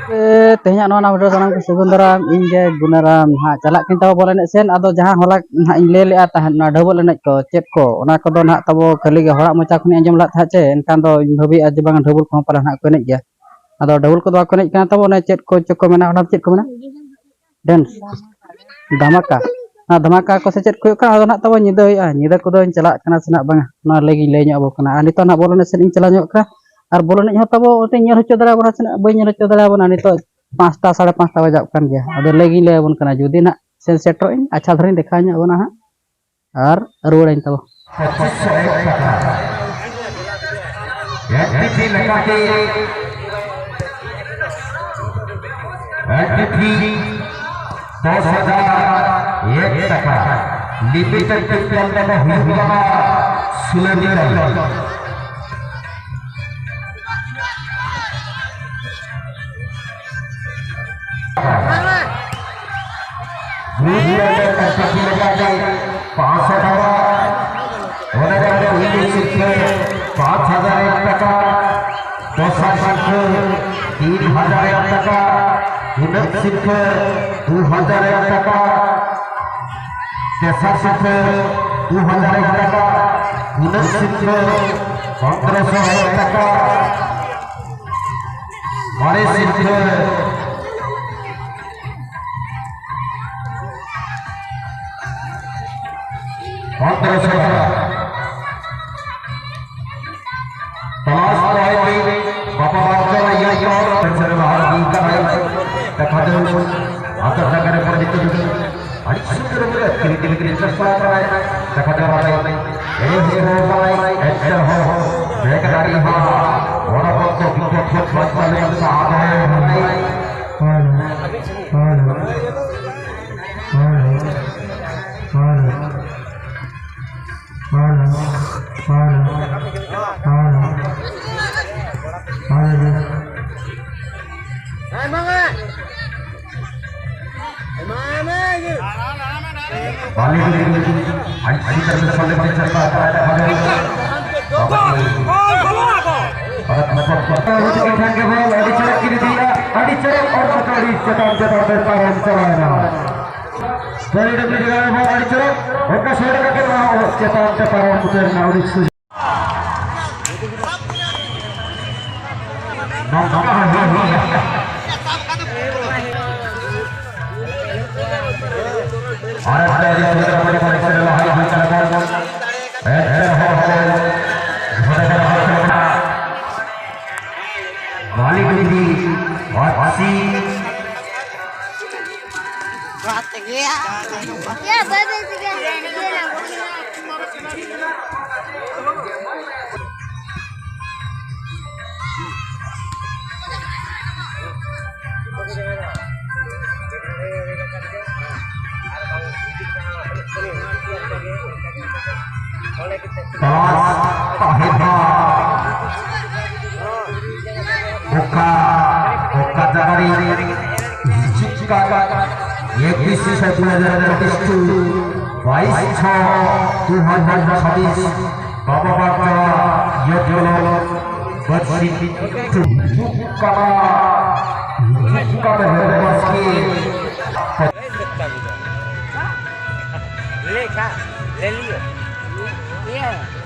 Tehnya nona video sanang kesegundaram inge gunaram ha calak kin tabo bola enek sen ado jahan hola ha ing lele tahan na double enek ko chat ko ona ko do na tabo kali ge horak mocha khuni anjom lat ha che enkan do bhabi aje bang double ko pala na ko enek ya ado double ko do ko enek kan tabo na chat ko choko mena ona chat ko mena dance dhamaka na dhamaka ko se chat ko ka ado na tabo nyida ya nyida ko do calak kana senak bang na lagi le nyok bo kana anito na bola enek sen ing cala nyok ka আর বলে নি হতাবো ওতে ñel হচ্ছে দাঁড়া বনা সেনা বই ñel হচ্ছে দাঁড়া বনা নিতো 5টা 5:30 বাজাব কান গিয়া আদে লেগি লে বন কানা যদি না সেন সেটর ইন আচ্ছা ধরিন দেখা ᱧa বনা হা আর রুড়াইন তাবো 2501 টাকা একটি লেখাতে একটি 10001 টাকা লিপিতের কেন্দ্র হুইবা সুলেনিরাই Leca, Lelio. Yeah.